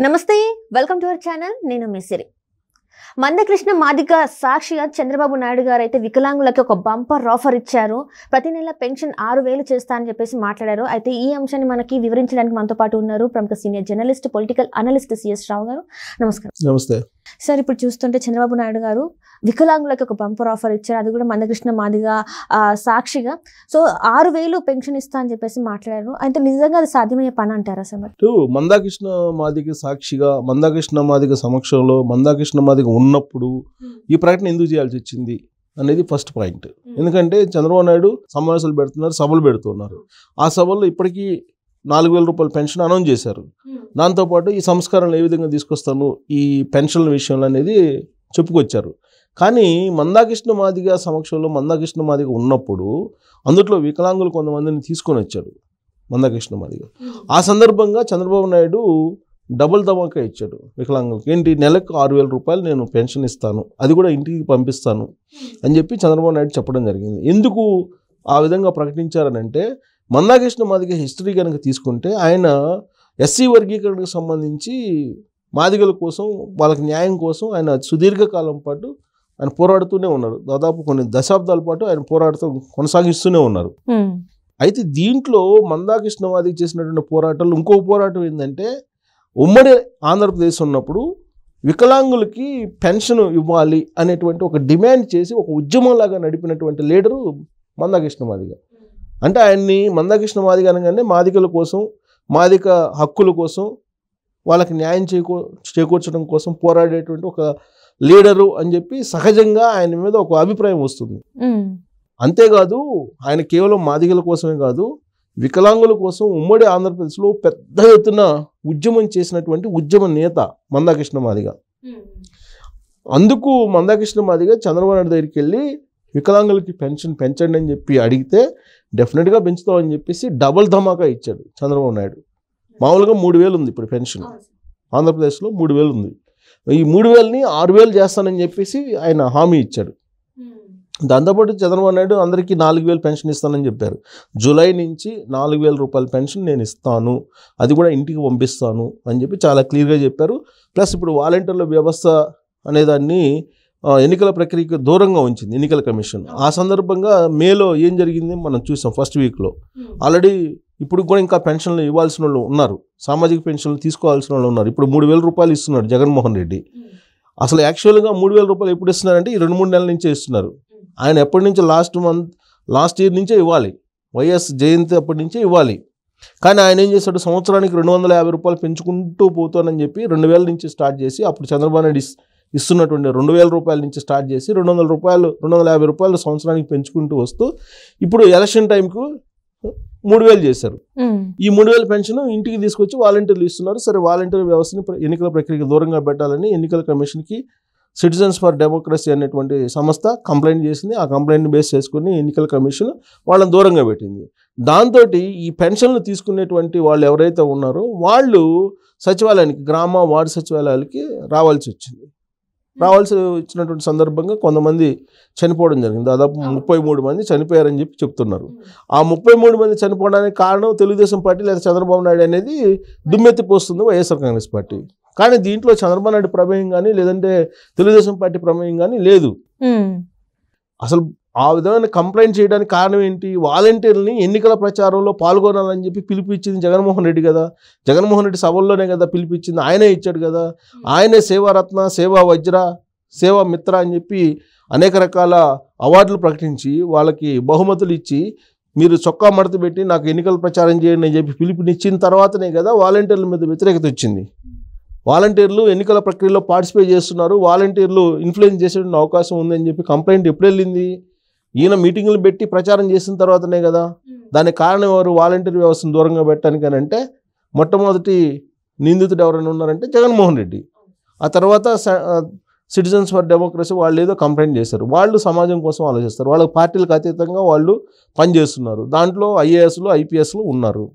నమస్తే, welcome to our channel. నేను మిసిరి. మందకృష్ణ మాదిగ సాక్షిగా చంద్రబాబు నాయుడు గారు అయితే వికలాంగులకి ఒక బంపర్ ఆఫర్ ఇచ్చారు. ప్రతి నెల పెన్షన్ 6,000 చేస్తా అని చెప్పేసి మాట్లాడారు. అయితే ఈ అంశాన్ని మనకి వివరించడానికి మనతో పాటు ఉన్నారు ప్రముఖ senior journalist, political analyst C S Rao గారు. నమస్కారం. నమస్తే సార్. ఇప్పుడు చూస్తుంటే చంద్రబాబు నాయుడు గారు వికలాంగులకి ఒక బంపర్ ఆఫర్ ఇచ్చారు, అది కూడా మందకృష్ణ మాదిగ సాక్షిగా. సో 6,000 పెన్షన్ ఇస్తా అని చెప్పేసి మాట్లాడారు. అయితే నిజంగా అది సాధ్యమయ్యే పని అంటారా సార్? మందాకృష్ణ మాదిగ సాక్షిగా, మందాకృష్ణ మాదిగ సమక్షంలో, మందాకృష్ణ మాదిగ ఉన్నప్పుడు ఈ ప్రకటన ఎందుకు చేయాల్సి వచ్చింది అనేది ఫస్ట్ పాయింట్. ఎందుకంటే చంద్రబాబు నాయుడు సమావేశాలు పెడుతున్నారు, సభలు పెడుతున్నారు. ఆ సభల్లో ఇప్పటికీ 4,000 రూపాయల పెన్షన్ అనౌన్స్ చేశారు. దాంతోపాటు ఈ సంస్కరణలు ఏ విధంగా తీసుకొస్తాను ఈ పెన్షన్ల విషయంలో అనేది చెప్పుకొచ్చారు. కానీ మందాకృష్ణ మాదిగ సమక్షంలో, మందాకృష్ణ మాదిగ ఉన్నప్పుడు అందులో వికలాంగులు కొంతమందిని తీసుకొని వచ్చాడు మందాకృష్ణ మాదిగ. ఆ సందర్భంగా చంద్రబాబు నాయుడు డబుల్ ధమాకా ఇచ్చాడు వికలాంగులకు. ఏంటి, నెలకు 6,000 రూపాయలు నేను పెన్షన్ ఇస్తాను, అది కూడా ఇంటికి పంపిస్తాను అని చెప్పి చంద్రబాబు నాయుడు చెప్పడం జరిగింది. ఎందుకు ఆ విధంగా ప్రకటించారనంటే, మందాకృష్ణ మాదిగ హిస్టరీ కనుక తీసుకుంటే ఆయన ఎస్సీ వర్గీకరణకు సంబంధించి మాదిగల కోసం, వాళ్ళకి న్యాయం కోసం ఆయన సుదీర్ఘకాలం పాటు ఆయన పోరాడుతూనే ఉన్నారు. దాదాపు కొన్ని దశాబ్దాల పాటు ఆయన పోరాడుతూ కొనసాగిస్తూనే ఉన్నారు. అయితే దీంట్లో మందాకృష్ణ మాదిగ చేసినటువంటి పోరాటాలు, ఇంకో పోరాటం ఏంటంటే, ఉమ్మడి ఆంధ్రప్రదేశ్ ఉన్నప్పుడు వికలాంగులకి పెన్షన్ ఇవ్వాలి అనేటువంటి ఒక డిమాండ్ చేసి ఒక ఉద్యమంలాగా నడిపినటువంటి లీడరు మందాకృష్ణ మాదిగ. అంటే ఆయన్ని మందాకృష్ణ మాదిగ అనగానే మాదిగల కోసం, మాదిగ హక్కుల కోసం, వాళ్ళకి న్యాయం చేకూర్చడం కోసం పోరాడేటువంటి ఒక లీడరు అని చెప్పి సహజంగా ఆయన మీద ఒక అభిప్రాయం వస్తుంది. అంతేకాదు, ఆయన కేవలం మాదిగల కోసమే కాదు, వికలాంగుల కోసం ఉమ్మడి ఆంధ్రప్రదేశ్లో పెద్ద ఎత్తున ఉద్యమం చేసినటువంటి ఉద్యమ నేత మందాకృష్ణ మాదిగ. అందుకు మందాకృష్ణ మాదిగ చంద్రబాబు నాయుడు దగ్గరికి వెళ్ళి వికలాంగులకి పెన్షన్ పెంచండి అని చెప్పి అడిగితే డెఫినెట్గా పెంచుతామని చెప్పేసి డబుల్ ధమాకా ఇచ్చాడు చంద్రబాబు నాయుడు. మామూలుగా 3,000 ఉంది ఇప్పుడు పెన్షన్ ఆంధ్రప్రదేశ్లో, 3,000 ఉంది. ఈ 3,000ని 6,000 చేస్తానని చెప్పేసి ఆయన హామీ ఇచ్చాడు. దాంతోపాటు చంద్రబాబు నాయుడు అందరికీ 4,000 పెన్షన్ ఇస్తానని చెప్పారు. జూలై నుంచి 4,000 రూపాయల పెన్షన్ నేను ఇస్తాను, అది కూడా ఇంటికి పంపిస్తాను అని చెప్పి చాలా క్లియర్గా చెప్పారు. ప్లస్ ఇప్పుడు వాలంటీర్ల వ్యవస్థ అనేదాన్ని ఎన్నికల ప్రక్రియకు దూరంగా ఉంచింది ఎన్నికల కమిషన్. ఆ సందర్భంగా మేలో ఏం జరిగింది మనం చూసాం. ఫస్ట్ వీక్లో ఆల్రెడీ ఇప్పుడు కూడా ఇంకా పెన్షన్లు ఇవ్వాల్సిన వాళ్ళు ఉన్నారు, సామాజిక పెన్షన్లు తీసుకోవాల్సిన వాళ్ళు ఉన్నారు. ఇప్పుడు 3,000 రూపాయలు ఇస్తున్నాడు జగన్మోహన్ రెడ్డి. అసలు యాక్చువల్గా 3,000 రూపాయలు ఎప్పుడు ఇస్తున్నారంటే ఈ 2-3 నెలల నుంచే ఇస్తున్నారు. ఆయన ఎప్పటి నుంచో లాస్ట్ ఇయర్ నుంచే ఇవ్వాలి, వైఎస్ జయంతి అప్పటి నుంచే ఇవ్వాలి. కానీ ఆయన ఏం చేశాడు, సంవత్సరానికి 250 రూపాయలు పెంచుకుంటూ పోతానని చెప్పి 2,000 నుంచి స్టార్ట్ చేసి, అప్పుడు చంద్రబాబు నాయుడు ఇస్తున్నటువంటి 2,000 రూపాయల నుంచి స్టార్ట్ చేసి 250 రూపాయలు సంవత్సరానికి పెంచుకుంటూ వస్తూ ఇప్పుడు ఎలక్షన్ టైంకు 3,000 చేశారు. ఈ 3,000 పెన్షన్ ఇంటికి తీసుకొచ్చి వాలంటీర్లు ఇస్తున్నారు. సరే, వాలంటీర్ వ్యవస్థని ఎన్నికల ప్రక్రియకు దూరంగా పెట్టాలని ఎన్నికల కమిషన్కి సిటిజన్స్ ఫర్ డెమోక్రసీ అనేటువంటి సంస్థ కంప్లైంట్ చేసింది. ఆ కంప్లైంట్ని బేస్ చేసుకుని ఎన్నికల కమిషన్ వాళ్ళని దూరంగా పెట్టింది. దాంతో ఈ పెన్షన్లు తీసుకునేటువంటి వాళ్ళు ఎవరైతే ఉన్నారో వాళ్ళు సచివాలయానికి, గ్రామ వార్డు సచివాలయాలకి రావాల్సి వచ్చినటువంటి సందర్భంగా కొంతమంది చనిపోవడం జరిగింది. దాదాపు 33 మంది చనిపోయారని చెప్పి చెప్తున్నారు. ఆ 33 మంది చనిపోవడానికి కారణం తెలుగుదేశం పార్టీ లేదా చంద్రబాబు నాయుడు అనేది దుమ్మెత్తిపోస్తుంది వైఎస్ఆర్ కాంగ్రెస్ పార్టీ. కానీ దీంట్లో చంద్రబాబు నాయుడు ప్రమేయం కానీ, లేదంటే తెలుగుదేశం పార్టీ ప్రమేయం కానీ లేదు. అసలు ఆ విధమైన కంప్లైంట్ చేయడానికి కారణం ఏంటి? వాలంటీర్లని ఎన్నికల ప్రచారంలో పాల్గొనాలని చెప్పి పిలిపించింది జగన్మోహన్ రెడ్డి కదా. జగన్మోహన్ రెడ్డి సభల్లోనే కదా పిలిపించింది, ఆయనే ఇచ్చాడు కదా. ఆయనే సేవారత్న, సేవా వజ్ర, సేవా మిత్ర అని చెప్పి అనేక రకాల అవార్డులు ప్రకటించి వాళ్ళకి బహుమతులు ఇచ్చి, మీరు చొక్కా మడత పెట్టి నాకు ఎన్నికల ప్రచారం చేయండి అని చెప్పి పిలుపునిచ్చిన తర్వాతనే కదా వాలంటీర్ల మీద వ్యతిరేకత వచ్చింది. వాలంటీర్లు ఎన్నికల ప్రక్రియలో పార్టిసిపేట్ చేస్తున్నారు, వాలంటీర్లు ఇన్ఫ్లుయెన్స్ చేసే అవకాశం ఉందని చెప్పి కంప్లైంట్ ఎప్పుడు వెళ్ళింది? ఈయన మీటింగులు పెట్టి ప్రచారం చేసిన తర్వాతనే కదా. దానికి కారణం ఎవరు? వాలంటీర్ వ్యవస్థను దూరంగా పెట్టడానికి అని అంటే మొట్టమొదటి నిందితుడు ఎవరైనా ఉన్నారంటే జగన్మోహన్ రెడ్డి. ఆ తర్వాత సిటిజన్స్ ఫర్ డెమోక్రసీ వాళ్ళు ఏదో కంప్లైంట్ చేశారు. వాళ్ళు సమాజం కోసం ఆలోచిస్తారు, వాళ్ళ పార్టీలకు అతీతంగా వాళ్ళు పనిచేస్తున్నారు. దాంట్లో ఐఏఎస్లు, ఐపీఎస్లు ఉన్నారు,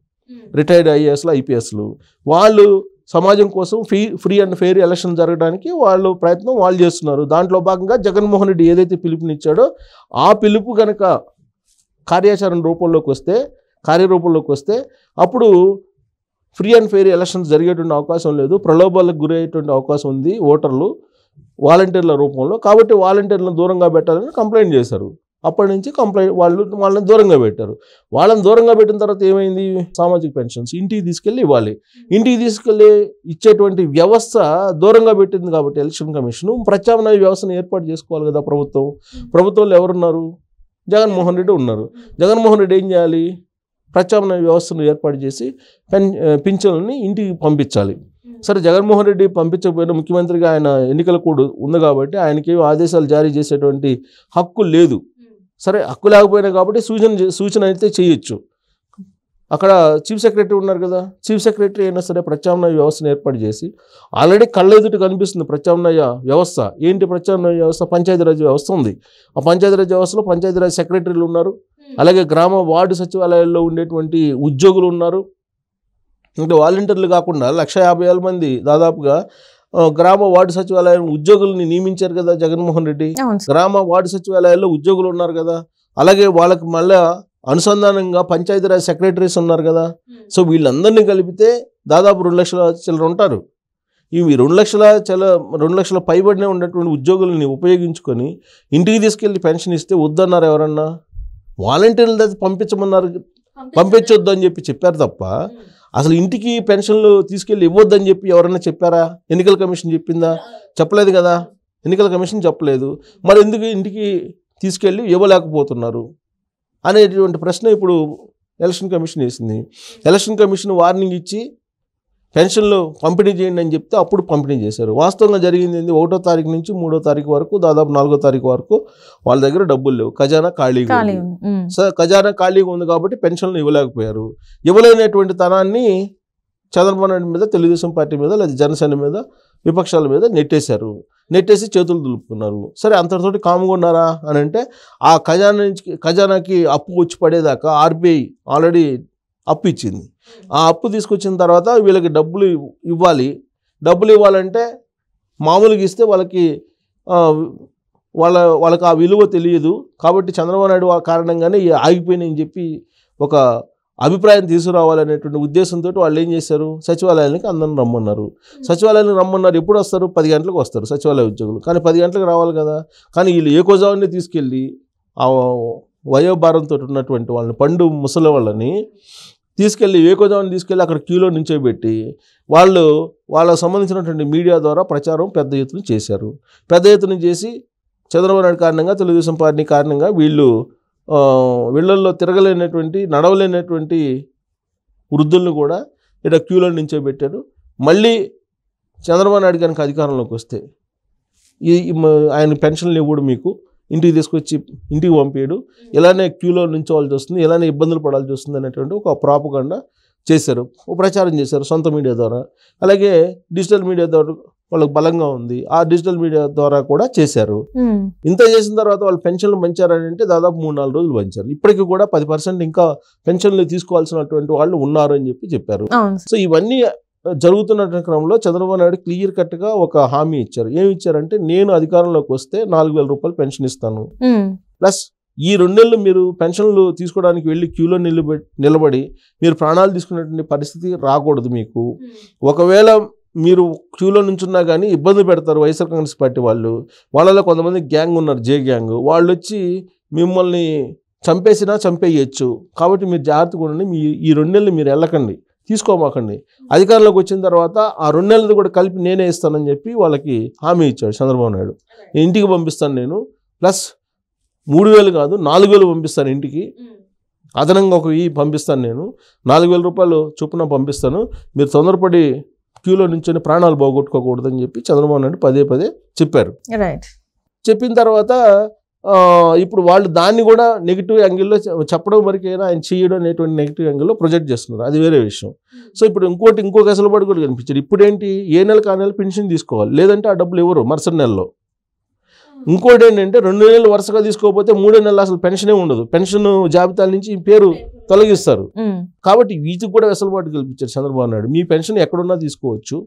రిటైర్డ్ ఐఏఎస్లు, ఐపీఎస్లు. వాళ్ళు సమాజం కోసం ఫ్రీ అండ్ ఫెయిర్ ఎలక్షన్ జరగడానికి వాళ్ళు ప్రయత్నం వాళ్ళు చేస్తున్నారు. దాంట్లో భాగంగా జగన్మోహన్ రెడ్డి ఏదైతే పిలుపునిచ్చాడో ఆ పిలుపు కనుక కార్యాచరణ రూపంలోకి వస్తే, కార్యరూపంలోకి వస్తే అప్పుడు ఫ్రీ అండ్ ఫెయిర్ ఎలక్షన్స్ జరిగేటువంటి అవకాశం లేదు, ప్రలోభాలకు గురయ్యేటువంటి అవకాశం ఉంది ఓటర్లు వాలంటీర్ల రూపంలో, కాబట్టి వాలంటీర్లను దూరంగా పెట్టాలని కంప్లైంట్ చేశారు. అప్పటి నుంచి వాళ్ళని దూరంగా పెట్టారు. వాళ్ళని దూరంగా పెట్టిన తర్వాత ఏమైంది, సామాజిక పెన్షన్స్ ఇంటికి తీసుకెళ్ళి ఇవ్వాలి. ఇంటికి తీసుకెళ్ళి ఇచ్చేటువంటి వ్యవస్థ దూరంగా పెట్టింది కాబట్టి ఎలక్షన్ కమిషన్ ప్రత్యామ్నాయ వ్యవస్థను ఏర్పాటు చేసుకోవాలి కదా ప్రభుత్వంలో ఎవరున్నారు, జగన్మోహన్ రెడ్డి ఉన్నారు. జగన్మోహన్ రెడ్డి ఏం చేయాలి, ప్రత్యామ్నాయ వ్యవస్థను ఏర్పాటు చేసి పింఛన్లని ఇంటికి పంపించాలి. సరే జగన్మోహన్ రెడ్డి పంపించకపోయినా ముఖ్యమంత్రిగా ఆయన ఎన్నికల కోడ్ ఉంది కాబట్టి ఆయనకి ఆదేశాలు జారీ చేసేటువంటి హక్కు లేదు. సరే హక్కు లేకపోయినా కాబట్టి సూచన అయితే చేయొచ్చు. అక్కడ చీఫ్ సెక్రటరీ ఉన్నారు కదా, చీఫ్ సెక్రటరీ అయినా సరే ప్రత్యామ్నాయ వ్యవస్థను ఏర్పాటు చేసి, ఆల్రెడీ కళ్ళెదుటి కనిపిస్తుంది ప్రత్యామ్నాయ వ్యవస్థ. ఏంటి ప్రత్యామ్నాయ వ్యవస్థ, పంచాయతీరాజ్ వ్యవస్థ ఉంది. ఆ పంచాయతీరాజ్ వ్యవస్థలో పంచాయతీరాజ్ సెక్రటరీలు ఉన్నారు, అలాగే గ్రామ వార్డు సచివాలయాల్లో ఉండేటువంటి ఉద్యోగులు ఉన్నారు. అంటే వాలంటీర్లు కాకుండా 150,000 మంది దాదాపుగా గ్రామ వార్డు సచివాలయం ఉద్యోగుల్ని నియమించారు కదా జగన్మోహన్ రెడ్డి. గ్రామ వార్డు సచివాలయాల్లో ఉద్యోగులు ఉన్నారు కదా, అలాగే వాళ్ళకి మళ్ళా అనుసంధానంగా పంచాయతీరాజ్ సెక్రటరీస్ ఉన్నారు కదా. సో వీళ్ళందరినీ కలిపితే దాదాపు 2 లక్షల చిల్లర ఉంటారు. ఇవి 2 లక్షల పైబడినే ఉన్నటువంటి ఉద్యోగులని ఉపయోగించుకొని ఇంటికి తీసుకెళ్ళి పెన్షన్ ఇస్తే వద్దన్నారు ఎవరన్నా. వాలంటీర్ల దగ్గర పంపించమన్నారు, పంపించొద్దు అని చెప్పారు తప్ప అసలు ఇంటికి పెన్షన్లు తీసుకెళ్ళి ఇవ్వద్దని చెప్పి ఎవరన్నా చెప్పారా? ఎన్నికల కమిషన్ చెప్పిందా? చెప్పలేదు కదా, ఎన్నికల కమిషన్ చెప్పలేదు. మరి ఎందుకు ఇంటికి తీసుకెళ్ళి ఇవ్వలేకపోతున్నారు అనేటువంటి ప్రశ్న ఇప్పుడు ఎలక్షన్ కమిషన్ వేసింది. ఎలక్షన్ కమిషన్ వార్నింగ్ ఇచ్చి పెన్షన్లు పంపిణీ చేయండి అని చెప్తే అప్పుడు పంపిణీ చేశారు. వాస్తవంగా జరిగింది ఏంది, 1వ తారీఖు నుంచి 3వ తారీఖు వరకు దాదాపు 4వ తారీఖు వరకు వాళ్ళ దగ్గర డబ్బులు లేవు, ఖజానా ఖాళీగా ఉంది. ఖజానా ఖాళీగా ఉంది కాబట్టి పెన్షన్లు ఇవ్వలేకపోయారు. ఇవ్వలేనటువంటి తనాన్ని చంద్రబాబు నాయుడు మీద, తెలుగుదేశం పార్టీ మీద, లేదా జనసేన మీద, విపక్షాల మీద నెట్టేసి చేతులు దులుపుకున్నారు. సరే అంతటితోటి కామ్గా ఉన్నారా అని అంటే, ఆ ఖజానాకి అప్పు వచ్చి పడేదాకా ఆర్బీఐ ఆల్రెడీ అప్పు ఇచ్చింది. ఆ అప్పు తీసుకొచ్చిన తర్వాత వీళ్ళకి డబ్బులు ఇవ్వాలంటే మామూలుగా ఇస్తే వాళ్ళకి ఆ విలువ తెలియదు. కాబట్టి చంద్రబాబు నాయుడు ఆ కారణంగానే ఆగిపోయినాయని చెప్పి ఒక అభిప్రాయం తీసుకురావాలనేటువంటి ఉద్దేశంతో వాళ్ళు ఏం చేశారు, సచివాలయానికి అందరిని రమ్మన్నారు. ఎప్పుడు వస్తారు, 10 గంటలకు వస్తారు సచివాలయ ఉద్యోగులు. కానీ 10 గంటలకు రావాలి కదా. కానీ వీళ్ళు ఏకోజావాన్ని తీసుకెళ్ళి ఆ వయోభారంతో ఉన్నటువంటి వాళ్ళని, పండు ముసలి వాళ్ళని ఏకోజావాన్ని తీసుకెళ్ళి అక్కడ క్యూలో నించోబెట్టి వాళ్ళకు సంబంధించినటువంటి మీడియా ద్వారా ప్రచారం పెద్ద ఎత్తున చేశారు. పెద్ద ఎత్తున చేసి చంద్రబాబు నాయుడు కారణంగా, తెలుగుదేశం పార్టీ కారణంగా వీళ్ళల్లో నడవలేనటువంటి వృద్ధులను కూడా ఇక్కడ క్యూలో నించోబెట్టారు. మళ్ళీ చంద్రబాబు నాయుడు కనుక అధికారంలోకి వస్తే ఆయన పెన్షన్లు ఇవ్వడు, మీకు ఇంటికి తీసుకొచ్చి ఇంటికి పంపేయడు, ఇలానే క్యూలో నించోవాల్సి వస్తుంది, ఇలానే ఇబ్బందులు పడాల్సి వస్తుంది అనేటువంటి ఒక ప్రాపగండా చేశారు, ప్రచారం చేశారు సొంత మీడియా ద్వారా. అలాగే డిజిటల్ మీడియా ద్వారా వాళ్ళకి బలంగా ఉంది, ఆ డిజిటల్ మీడియా ద్వారా కూడా చేశారు. ఇంత చేసిన తర్వాత వాళ్ళు పెన్షన్లు పంచారని అంటే దాదాపు 3-4 రోజులు పంచారు. ఇప్పటికీ కూడా 10% ఇంకా పెన్షన్లు తీసుకోవాల్సినటువంటి వాళ్ళు ఉన్నారు అని చెప్పారు. సో ఇవన్నీ జరుగుతున్న క్రమంలో చంద్రబాబు నాయుడు క్లియర్ కట్గా ఒక హామీ ఇచ్చారు. ఏమి ఇచ్చారంటే, నేను అధికారంలోకి వస్తే 4,000 రూపాయలు పెన్షన్ ఇస్తాను, ప్లస్ ఈ 2 నెలలు మీరు పెన్షన్లు తీసుకోవడానికి వెళ్ళి క్యూలో నిలబడి మీరు ప్రాణాలు తీసుకునేటువంటి పరిస్థితి రాకూడదు మీకు. ఒకవేళ మీరు క్యూలో నుంచున్నా కానీ ఇబ్బంది పెడతారు వైఎస్ఆర్ కాంగ్రెస్ పార్టీ వాళ్ళలో కొంతమంది గ్యాంగ్ ఉన్నారు, జే గ్యాంగ్, వాళ్ళు వచ్చి మిమ్మల్ని చంపేయచ్చు. కాబట్టి మీరు జాగ్రత్తగా ఉండండి, ఈ 2 నెలలు మీరు వెళ్ళకండి, తీసుకోమాకండి. అధికారంలోకి వచ్చిన తర్వాత ఆ 2 నెలలు కూడా కలిపి నేనే ఇస్తానని చెప్పి వాళ్ళకి హామీ ఇచ్చాడు చంద్రబాబు నాయుడు. ఇంటికి పంపిస్తాను నేను, ప్లస్ 3,000 కాదు 4,000 పంపిస్తాను ఇంటికి, అదనంగా ఒక పంపిస్తాను, నేను 4,000 రూపాయలు చొప్పున పంపిస్తాను, మీరు తొందరపడి క్యూలో నుంచొని ప్రాణాలు పోగొట్టుకోకూడదని చెప్పి చంద్రబాబు నాయుడు పదే చెప్పారు. చెప్పిన తర్వాత ఇప్పుడు వాళ్ళు దాన్ని కూడా నెగిటివ్ యాంగిల్లో చెప్పడం వరకైనా ఆయన చేయడం అనేటువంటి నెగిటివ్ యాంగిల్లో ప్రొజెక్ట్ చేస్తున్నారు, అది వేరే విషయం. సో ఇప్పుడు ఇంకొక అసలుబాటు కూడా కనిపించారు. ఇప్పుడు ఏంటి, ఏ నెలకు ఆ నెల పెన్షన్ తీసుకోవాలి, లేదంటే ఆ డబ్బులు ఎవరు మరుసటి నెలలో. ఇంకోటి ఏంటంటే 2 నెలలు వరుసగా తీసుకోకపోతే 3వ నెల అసలు పెన్షనే ఉండదు, పెన్షన్ జాబితాల నుంచి పేరు తొలగిస్తారు. కాబట్టి వీటికి కూడా వెసులుబాటు కల్పించారు చంద్రబాబు నాయుడు. మీ పెన్షన్ ఎక్కడున్నా తీసుకోవచ్చు.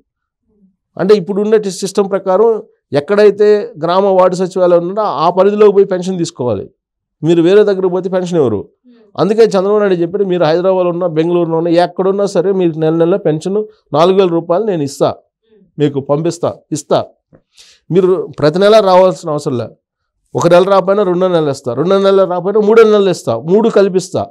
అంటే ఇప్పుడు ఉన్న సిస్టమ్ ప్రకారం ఎక్కడైతే గ్రామ వార్డు సచివాలయం ఉన్నారో ఆ పరిధిలోకి పోయి పెన్షన్ తీసుకోవాలి. మీరు వేరే దగ్గర పోతే పెన్షన్ ఎవరు. అందుకే చంద్రబాబు నాయుడు చెప్పారు, మీరు హైదరాబాద్లో ఉన్నా, బెంగళూరులో ఉన్నా, ఎక్కడున్నా సరే మీరు నెల పెన్షన్ 4,000 రూపాయలు నేను ఇస్తా, మీకు ఇస్తా. మీరు ప్రతి నెల రావాల్సిన అవసరం లే. 1 నెల రాకపోయినా 2 నెలలు ఇస్తా, 2 నెలలు రాకపోయినా 3 నెలలు ఇస్తా, 3 కల్పిస్తా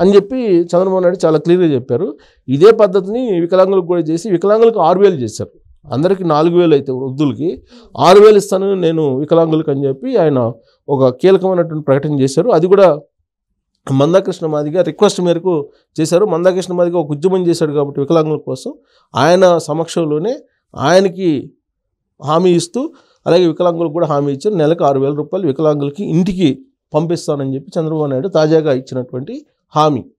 అని చెప్పి చంద్రబాబు నాయుడు చాలా క్లియర్గా చెప్పారు. ఇదే పద్ధతిని వికలాంగులకు కూడా చేసి వికలాంగులకు 6,000 చేశారు. అందరికీ 4,000 అయితే వృద్ధులకి 6,000 ఇస్తాను నేను వికలాంగులకు అని చెప్పి ఆయన ఒక కీలకమైనటువంటి ప్రకటన చేశారు. అది కూడా మందాకృష్ణ మాదిగ రిక్వెస్ట్ మేరకు చేశారు. మందాకృష్ణ మాదిగ ఒక ఉద్యమం చేశాడు కాబట్టి వికలాంగుల కోసం ఆయన సమక్షంలోనే ఆయనకి హామీ ఇస్తూ, అలాగే వికలాంగులకు కూడా హామీ ఇచ్చారు. నెలకు 6,000 రూపాయలు వికలాంగులకి ఇంటికి పంపిస్తానని చెప్పి చంద్రబాబు నాయుడు తాజాగా ఇచ్చినటువంటి హామీ.